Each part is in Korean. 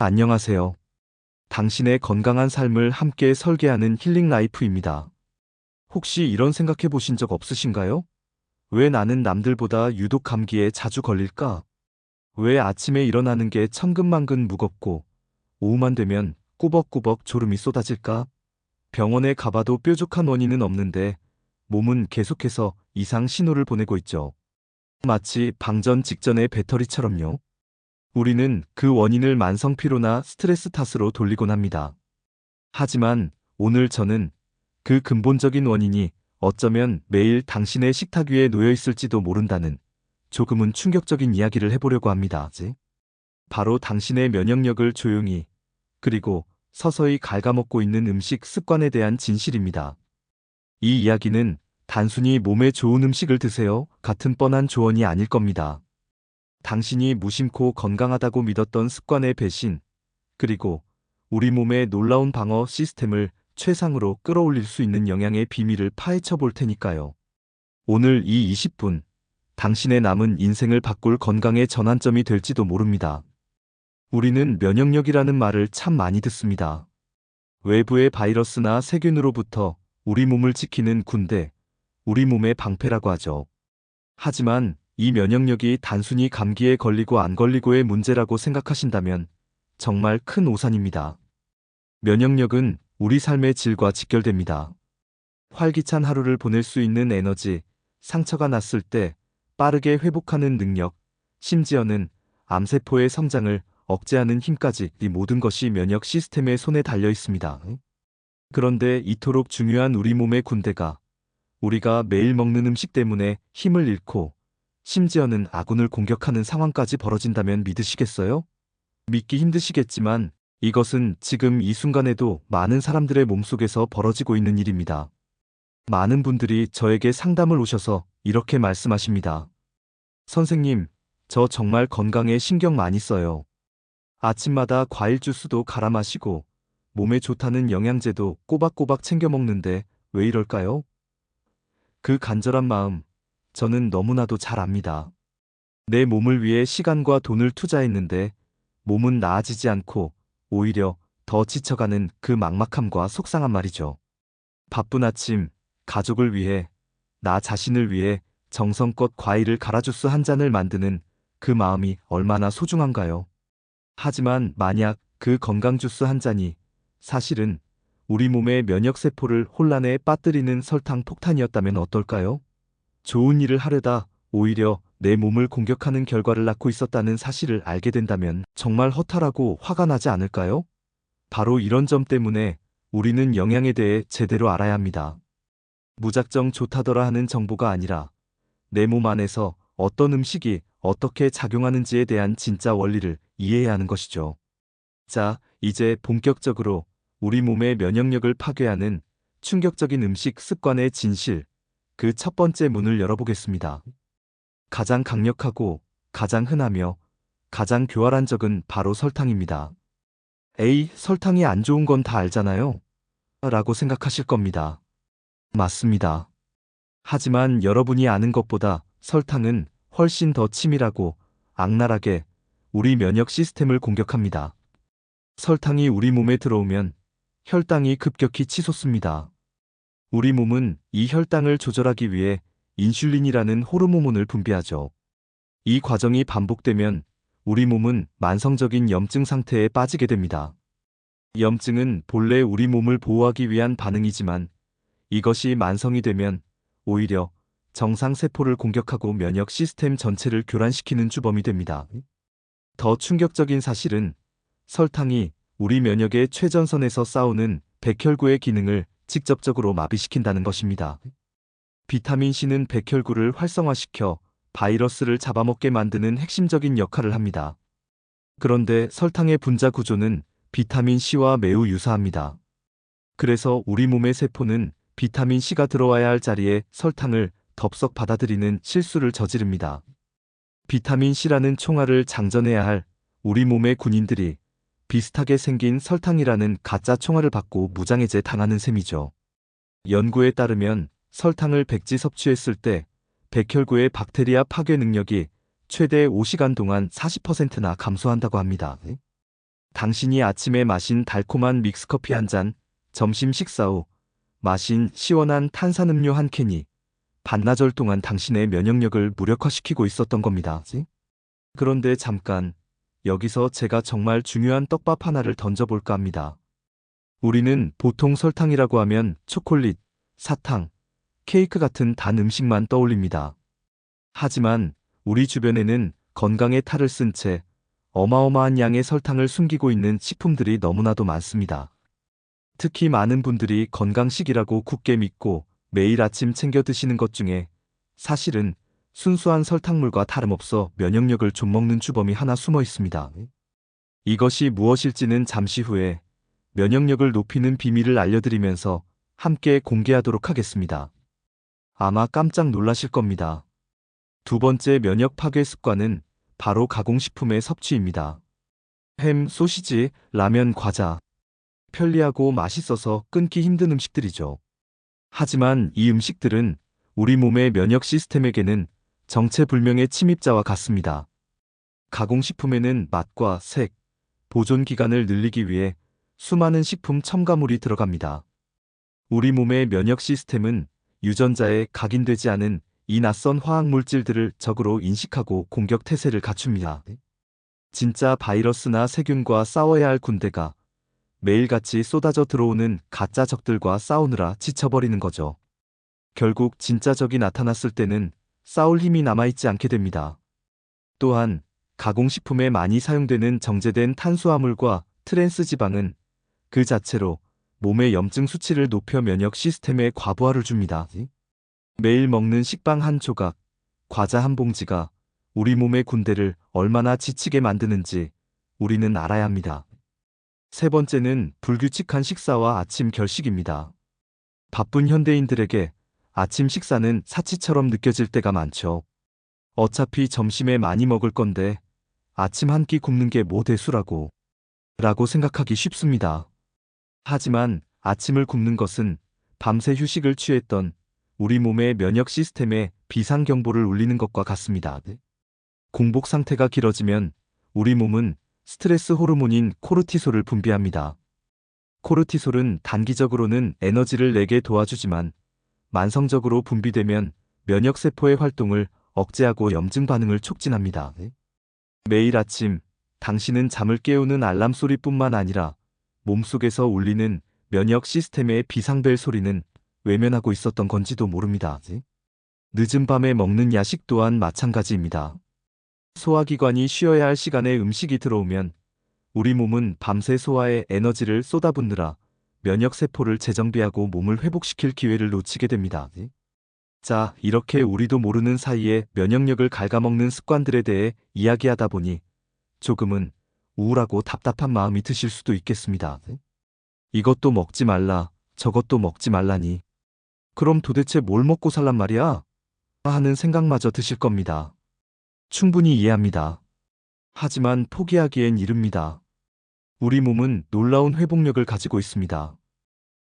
안녕하세요. 당신의 건강한 삶을 함께 설계하는 힐링 라이프입니다. 혹시 이런 생각해 보신 적 없으신가요? 왜 나는 남들보다 유독 감기에 자주 걸릴까? 왜 아침에 일어나는 게 천근만근 무겁고 오후만 되면 꾸벅꾸벅 졸음이 쏟아질까? 병원에 가봐도 뾰족한 원인은 없는데 몸은 계속해서 이상 신호를 보내고 있죠. 마치 방전 직전의 배터리처럼요. 우리는 그 원인을 만성 피로나 스트레스 탓으로 돌리곤 합니다. 하지만 오늘 저는 그 근본적인 원인이 어쩌면 매일 당신의 식탁 위에 놓여 있을지도 모른다는 조금은 충격적인 이야기를 해보려고 합니다. 바로 당신의 면역력을 조용히 그리고 서서히 갉아먹고 있는 음식 습관에 대한 진실입니다. 이 이야기는 단순히 몸에 좋은 음식을 드세요 같은 뻔한 조언이 아닐 겁니다. 당신이 무심코 건강하다고 믿었던 습관의 배신, 그리고 우리 몸의 놀라운 방어 시스템을 최상으로 끌어올릴 수 있는 영양의 비밀을 파헤쳐 볼 테니까요. 오늘 이 20분, 당신의 남은 인생을 바꿀 건강의 전환점이 될지도 모릅니다. 우리는 면역력이라는 말을 참 많이 듣습니다. 외부의 바이러스나 세균으로부터 우리 몸을 지키는 군대, 우리 몸의 방패라고 하죠. 하지만 이 면역력이 단순히 감기에 걸리고 안 걸리고의 문제라고 생각하신다면 정말 큰 오산입니다. 면역력은 우리 삶의 질과 직결됩니다. 활기찬 하루를 보낼 수 있는 에너지, 상처가 났을 때 빠르게 회복하는 능력, 심지어는 암세포의 성장을 억제하는 힘까지 이 모든 것이 면역 시스템의 손에 달려 있습니다. 그런데 이토록 중요한 우리 몸의 군대가 우리가 매일 먹는 음식 때문에 힘을 잃고 심지어는 아군을 공격하는 상황까지 벌어진다면 믿으시겠어요? 믿기 힘드시겠지만 이것은 지금 이 순간에도 많은 사람들의 몸속에서 벌어지고 있는 일입니다. 많은 분들이 저에게 상담을 오셔서 이렇게 말씀하십니다. 선생님, 저 정말 건강에 신경 많이 써요. 아침마다 과일 주스도 갈아 마시고 몸에 좋다는 영양제도 꼬박꼬박 챙겨 먹는데 왜 이럴까요? 그 간절한 마음, 저는 너무나도 잘 압니다. 내 몸을 위해 시간과 돈을 투자했는데 몸은 나아지지 않고 오히려 더 지쳐가는 그 막막함과 속상한 말이죠. 바쁜 아침, 가족을 위해, 나 자신을 위해 정성껏 과일을 갈아 주스 한 잔을 만드는 그 마음이 얼마나 소중한가요? 하지만 만약 그 건강 주스 한 잔이 사실은 우리 몸의 면역세포를 혼란에 빠뜨리는 설탕 폭탄이었다면 어떨까요? 좋은 일을 하려다 오히려 내 몸을 공격하는 결과를 낳고 있었다는 사실을 알게 된다면 정말 허탈하고 화가 나지 않을까요? 바로 이런 점 때문에 우리는 영양에 대해 제대로 알아야 합니다. 무작정 좋다더라 하는 정보가 아니라 내 몸 안에서 어떤 음식이 어떻게 작용하는지에 대한 진짜 원리를 이해해야 하는 것이죠. 자, 이제 본격적으로 우리 몸의 면역력을 파괴하는 충격적인 음식 습관의 진실, 그 첫 번째 문을 열어보겠습니다. 가장 강력하고 가장 흔하며 가장 교활한 적은 바로 설탕입니다. 에이, 설탕이 안 좋은 건 다 알잖아요. 라고 생각하실 겁니다. 맞습니다. 하지만 여러분이 아는 것보다 설탕은 훨씬 더 치밀하고 악랄하게 우리 면역 시스템을 공격합니다. 설탕이 우리 몸에 들어오면 혈당이 급격히 치솟습니다. 우리 몸은 이 혈당을 조절하기 위해 인슐린이라는 호르몬을 분비하죠. 이 과정이 반복되면 우리 몸은 만성적인 염증 상태에 빠지게 됩니다. 염증은 본래 우리 몸을 보호하기 위한 반응이지만 이것이 만성이 되면 오히려 정상 세포를 공격하고 면역 시스템 전체를 교란시키는 주범이 됩니다. 더 충격적인 사실은 설탕이 우리 면역의 최전선에서 싸우는 백혈구의 기능을 직접적으로 마비시킨다는 것입니다. 비타민C는 백혈구를 활성화시켜 바이러스를 잡아먹게 만드는 핵심적인 역할을 합니다. 그런데 설탕의 분자 구조는 비타민C와 매우 유사합니다. 그래서 우리 몸의 세포는 비타민C가 들어와야 할 자리에 설탕을 덥석 받아들이는 실수를 저지릅니다. 비타민C라는 총알을 장전해야 할 우리 몸의 군인들이 비슷하게 생긴 설탕이라는 가짜 총알을 받고 무장해제 당하는 셈이죠. 연구에 따르면 설탕을 백지 섭취했을 때 백혈구의 박테리아 파괴 능력이 최대 5시간 동안 40%나 감소한다고 합니다. 당신이 아침에 마신 달콤한 믹스커피 한 잔, 점심 식사 후 마신 시원한 탄산음료 한 캔이 반나절 동안 당신의 면역력을 무력화시키고 있었던 겁니다. 그런데 잠깐, 여기서 제가 정말 중요한 떡밥 하나를 던져볼까 합니다. 우리는 보통 설탕이라고 하면 초콜릿, 사탕, 케이크 같은 단 음식만 떠올립니다. 하지만 우리 주변에는 건강에 탈을 쓴 채 어마어마한 양의 설탕을 숨기고 있는 식품들이 너무나도 많습니다. 특히 많은 분들이 건강식이라고 굳게 믿고 매일 아침 챙겨 드시는 것 중에 사실은 순수한 설탕물과 다름없어 면역력을 좀먹는 주범이 하나 숨어 있습니다. 이것이 무엇일지는 잠시 후에 면역력을 높이는 비밀을 알려드리면서 함께 공개하도록 하겠습니다. 아마 깜짝 놀라실 겁니다. 두 번째 면역 파괴 습관은 바로 가공식품의 섭취입니다. 햄, 소시지, 라면, 과자. 편리하고 맛있어서 끊기 힘든 음식들이죠. 하지만 이 음식들은 우리 몸의 면역 시스템에게는 정체불명의 침입자와 같습니다. 가공식품에는 맛과 색, 보존 기간을 늘리기 위해 수많은 식품 첨가물이 들어갑니다. 우리 몸의 면역 시스템은 유전자에 각인되지 않은 이 낯선 화학 물질들을 적으로 인식하고 공격 태세를 갖춥니다. 진짜 바이러스나 세균과 싸워야 할 군대가 매일같이 쏟아져 들어오는 가짜 적들과 싸우느라 지쳐버리는 거죠. 결국 진짜 적이 나타났을 때는 싸울 힘이 남아있지 않게 됩니다. 또한 가공식품에 많이 사용되는 정제된 탄수화물과 트랜스 지방은 그 자체로 몸의 염증 수치를 높여 면역 시스템에 과부하를 줍니다. 매일 먹는 식빵 한 조각, 과자 한 봉지가 우리 몸의 군대를 얼마나 지치게 만드는지 우리는 알아야 합니다. 세 번째는 불규칙한 식사와 아침 결식입니다. 바쁜 현대인들에게 아침 식사는 사치처럼 느껴질 때가 많죠. 어차피 점심에 많이 먹을 건데 아침 한 끼 굶는 게 뭐 대수라고 생각하기 쉽습니다. 하지만 아침을 굶는 것은 밤새 휴식을 취했던 우리 몸의 면역 시스템에 비상경보를 울리는 것과 같습니다. 공복 상태가 길어지면 우리 몸은 스트레스 호르몬인 코르티솔을 분비합니다. 코르티솔은 단기적으로는 에너지를 내게 도와주지만 만성적으로 분비되면 면역세포의 활동을 억제하고 염증 반응을 촉진합니다. 매일 아침 당신은 잠을 깨우는 알람 소리뿐만 아니라 몸속에서 울리는 면역 시스템의 비상벨 소리는 외면하고 있었던 건지도 모릅니다. 늦은 밤에 먹는 야식 또한 마찬가지입니다. 소화기관이 쉬어야 할 시간에 음식이 들어오면 우리 몸은 밤새 소화에 에너지를 쏟아붓느라 면역세포를 재정비하고 몸을 회복시킬 기회를 놓치게 됩니다. 자, 이렇게 우리도 모르는 사이에 면역력을 갉아먹는 습관들에 대해 이야기하다 보니 조금은 우울하고 답답한 마음이 드실 수도 있겠습니다. 이것도 먹지 말라, 저것도 먹지 말라니. 그럼 도대체 뭘 먹고 살란 말이야? 하는 생각마저 드실 겁니다. 충분히 이해합니다. 하지만 포기하기엔 이릅니다. 우리 몸은 놀라운 회복력을 가지고 있습니다.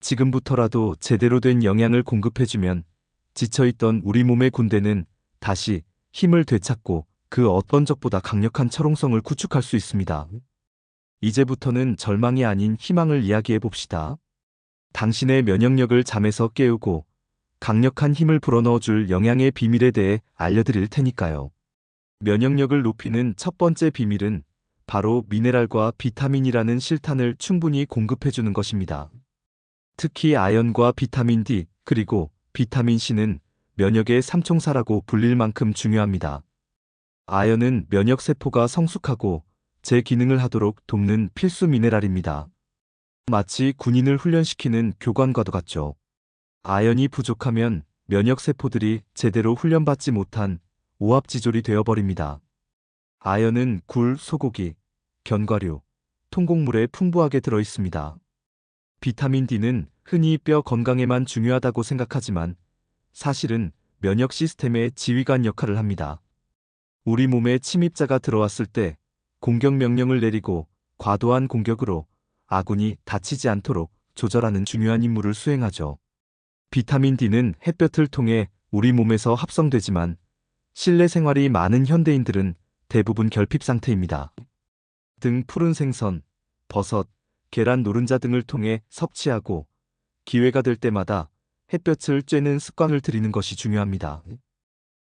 지금부터라도 제대로 된 영양을 공급해주면 지쳐있던 우리 몸의 군대는 다시 힘을 되찾고 그 어떤 적보다 강력한 철옹성을 구축할 수 있습니다. 이제부터는 절망이 아닌 희망을 이야기해 봅시다. 당신의 면역력을 잠에서 깨우고 강력한 힘을 불어넣어줄 영양의 비밀에 대해 알려드릴 테니까요. 면역력을 높이는 첫 번째 비밀은 바로 미네랄과 비타민이라는 실탄을 충분히 공급해주는 것입니다. 특히 아연과 비타민 D 그리고 비타민 C는 면역의 삼총사라고 불릴 만큼 중요합니다. 아연은 면역세포가 성숙하고 제 기능을 하도록 돕는 필수 미네랄입니다. 마치 군인을 훈련시키는 교관과도 같죠. 아연이 부족하면 면역세포들이 제대로 훈련받지 못한 오합지졸이 되어버립니다. 아연은 굴, 소고기, 견과류, 통곡물에 풍부하게 들어있습니다. 비타민 D는 흔히 뼈 건강에만 중요하다고 생각하지만 사실은 면역 시스템의 지휘관 역할을 합니다. 우리 몸에 침입자가 들어왔을 때 공격 명령을 내리고 과도한 공격으로 아군이 다치지 않도록 조절하는 중요한 임무를 수행하죠. 비타민 D는 햇볕을 통해 우리 몸에서 합성되지만 실내 생활이 많은 현대인들은 대부분 결핍 상태입니다. 등 푸른 생선, 버섯, 계란 노른자 등을 통해 섭취하고 기회가 될 때마다 햇볕을 쬐는 습관을 들이는 것이 중요합니다.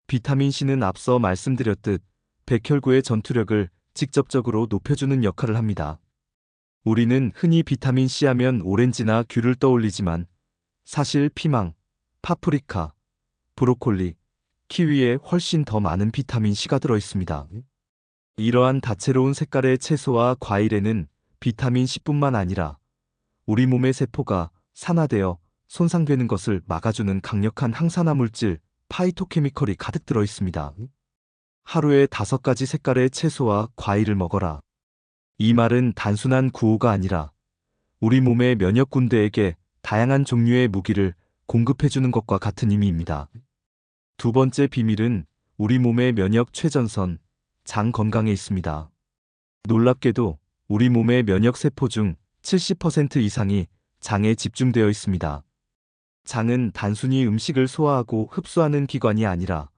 비타민C는 앞서 말씀드렸듯 백혈구의 전투력을 직접적으로 높여주는 역할을 합니다. 우리는 흔히 비타민C 하면 오렌지나 귤을 떠올리지만 사실 피망, 파프리카, 브로콜리, 키위에 훨씬 더 많은 비타민C가 들어있습니다. 이러한 다채로운 색깔의 채소와 과일에는 비타민C뿐만 아니라 우리 몸의 세포가 산화되어 손상되는 것을 막아주는 강력한 항산화 물질 파이토케미컬이 가득 들어 있습니다. 하루에 5가지 색깔의 채소와 과일을 먹어라. 이 말은 단순한 구호가 아니라 우리 몸의 면역 군대에게 다양한 종류의 무기를 공급해주는 것과 같은 의미입니다. 두 번째 비밀은 우리 몸의 면역 최전선, 장 건강에 있습니다. 놀랍게도 우리 몸의 면역 세포 중 70% 이상이 장에 집중되어 있습니다. 장은 단순히 음식을 소화하고 흡수하는 기관이 아니라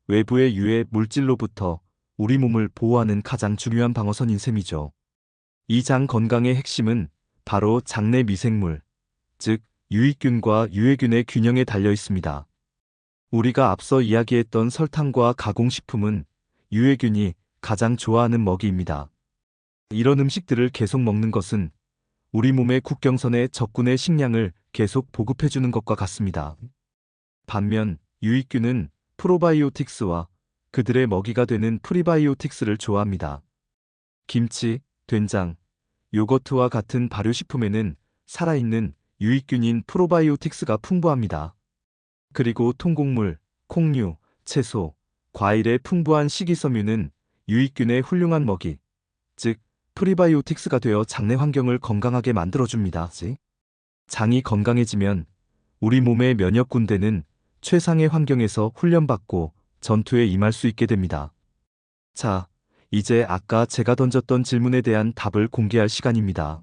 외부의 유해 물질로부터 우리 몸을 보호하는 가장 중요한 방어선인 셈이죠. 이 장 건강의 핵심은 바로 장내 미생물, 즉 유익균과 유해균의 균형에 달려 있습니다. 우리가 앞서 이야기했던 설탕과 가공식품은 유해균이 가장 좋아하는 먹이입니다. 이런 음식들을 계속 먹는 것은 우리 몸의 국경선에 적군의 식량을 계속 보급해주는 것과 같습니다. 반면 유익균은 프로바이오틱스와 그들의 먹이가 되는 프리바이오틱스를 좋아합니다. 김치, 된장, 요거트와 같은 발효식품에는 살아있는 유익균인 프로바이오틱스가 풍부합니다. 그리고 통곡물, 콩류, 채소, 과일의 풍부한 식이섬유는 유익균의 훌륭한 먹이, 즉 프리바이오틱스가 되어 장내 환경을 건강하게 만들어줍니다. 장이 건강해지면 우리 몸의 면역 군대는 최상의 환경에서 훈련받고 전투에 임할 수 있게 됩니다. 자, 이제 아까 제가 던졌던 질문에 대한 답을 공개할 시간입니다.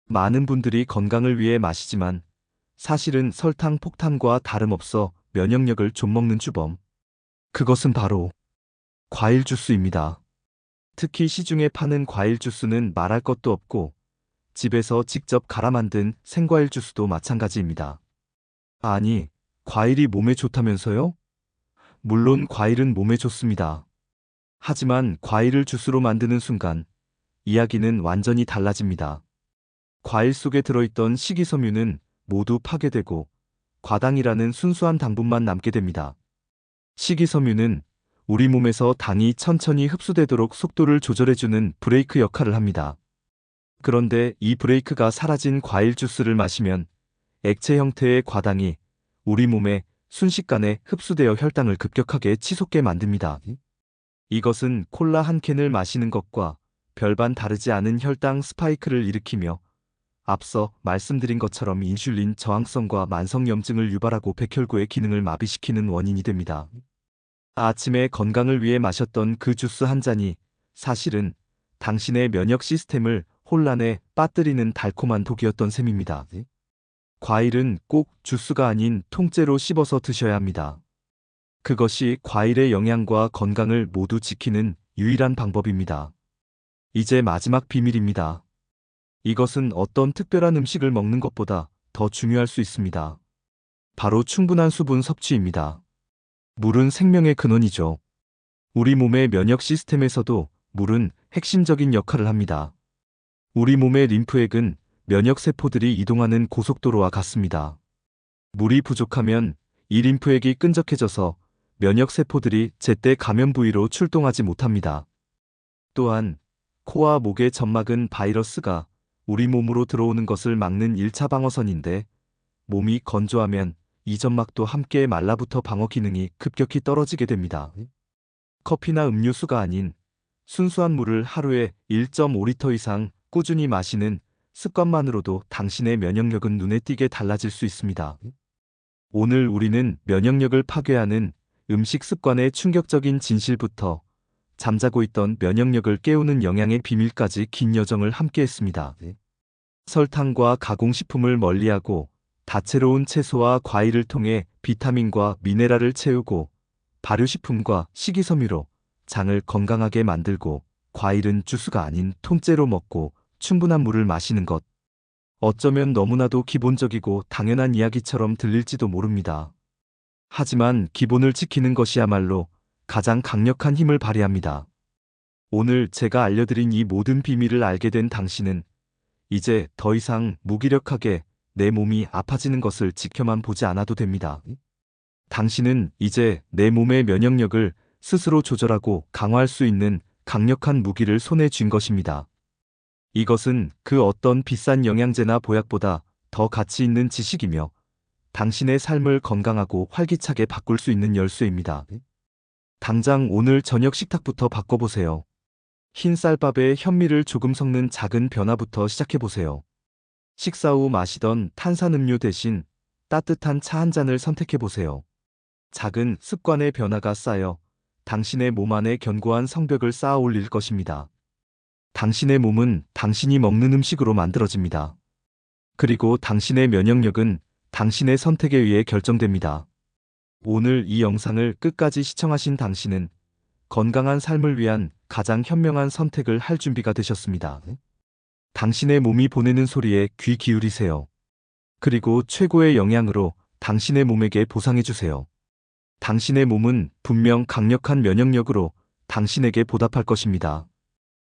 많은 분들이 건강을 위해 마시지만 사실은 설탕 폭탄과 다름없어 면역력을 좀먹는 주범. 그것은 바로 과일 주스입니다. 특히 시중에 파는 과일 주스는 말할 것도 없고 집에서 직접 갈아 만든 생과일 주스도 마찬가지입니다. 아니, 과일이 몸에 좋다면서요? 물론 과일은 몸에 좋습니다. 하지만 과일을 주스로 만드는 순간 이야기는 완전히 달라집니다. 과일 속에 들어있던 식이섬유는 모두 파괴되고 과당이라는 순수한 당분만 남게 됩니다. 식이섬유는 우리 몸에서 당이 천천히 흡수되도록 속도를 조절해주는 브레이크 역할을 합니다. 그런데 이 브레이크가 사라진 과일 주스를 마시면 액체 형태의 과당이 우리 몸에 순식간에 흡수되어 혈당을 급격하게 치솟게 만듭니다. 이것은 콜라 한 캔을 마시는 것과 별반 다르지 않은 혈당 스파이크를 일으키며 앞서 말씀드린 것처럼 인슐린 저항성과 만성염증을 유발하고 백혈구의 기능을 마비시키는 원인이 됩니다. 아침에 건강을 위해 마셨던 그 주스 한 잔이 사실은 당신의 면역 시스템을 혼란에 빠뜨리는 달콤한 독이었던 셈입니다. 과일은 꼭 주스가 아닌 통째로 씹어서 드셔야 합니다. 그것이 과일의 영양과 건강을 모두 지키는 유일한 방법입니다. 이제 마지막 비밀입니다. 이것은 어떤 특별한 음식을 먹는 것보다 더 중요할 수 있습니다. 바로 충분한 수분 섭취입니다. 물은 생명의 근원이죠. 우리 몸의 면역 시스템에서도 물은 핵심적인 역할을 합니다. 우리 몸의 림프액은 면역 세포들이 이동하는 고속도로와 같습니다. 물이 부족하면 이 림프액이 끈적해져서 면역 세포들이 제때 감염 부위로 출동하지 못합니다. 또한 코와 목의 점막은 바이러스가 우리 몸으로 들어오는 것을 막는 1차 방어선인데 몸이 건조하면 이 점막도 함께 말라붙어 방어 기능이 급격히 떨어지게 됩니다. 커피나 음료수가 아닌 순수한 물을 하루에 1.5리터 이상 꾸준히 마시는 습관만으로도 당신의 면역력은 눈에 띄게 달라질 수 있습니다. 오늘 우리는 면역력을 파괴하는 음식 습관의 충격적인 진실부터 잠자고 있던 면역력을 깨우는 영양의 비밀까지 긴 여정을 함께 했습니다. 설탕과 가공식품을 멀리하고 다채로운 채소와 과일을 통해 비타민과 미네랄을 채우고 발효식품과 식이섬유로 장을 건강하게 만들고 과일은 주스가 아닌 통째로 먹고 충분한 물을 마시는 것. 어쩌면 너무나도 기본적이고 당연한 이야기처럼 들릴지도 모릅니다. 하지만 기본을 지키는 것이야말로 가장 강력한 힘을 발휘합니다. 오늘 제가 알려드린 이 모든 비밀을 알게 된 당신은 이제 더 이상 무기력하게 내 몸이 아파지는 것을 지켜만 보지 않아도 됩니다. 당신은 이제 내 몸의 면역력을 스스로 조절하고 강화할 수 있는 강력한 무기를 손에 쥔 것입니다. 이것은 그 어떤 비싼 영양제나 보약보다 더 가치 있는 지식이며 당신의 삶을 건강하고 활기차게 바꿀 수 있는 열쇠입니다. 당장 오늘 저녁 식탁부터 바꿔보세요. 흰 쌀밥에 현미를 조금 섞는 작은 변화부터 시작해보세요. 식사 후 마시던 탄산음료 대신 따뜻한 차 한 잔을 선택해보세요. 작은 습관의 변화가 쌓여 당신의 몸 안에 견고한 성벽을 쌓아 올릴 것입니다. 당신의 몸은 당신이 먹는 음식으로 만들어집니다. 그리고 당신의 면역력은 당신의 선택에 의해 결정됩니다. 오늘 이 영상을 끝까지 시청하신 당신은 건강한 삶을 위한 가장 현명한 선택을 할 준비가 되셨습니다. 당신의 몸이 보내는 소리에 귀 기울이세요. 그리고 최고의 영양으로 당신의 몸에게 보상해주세요. 당신의 몸은 분명 강력한 면역력으로 당신에게 보답할 것입니다.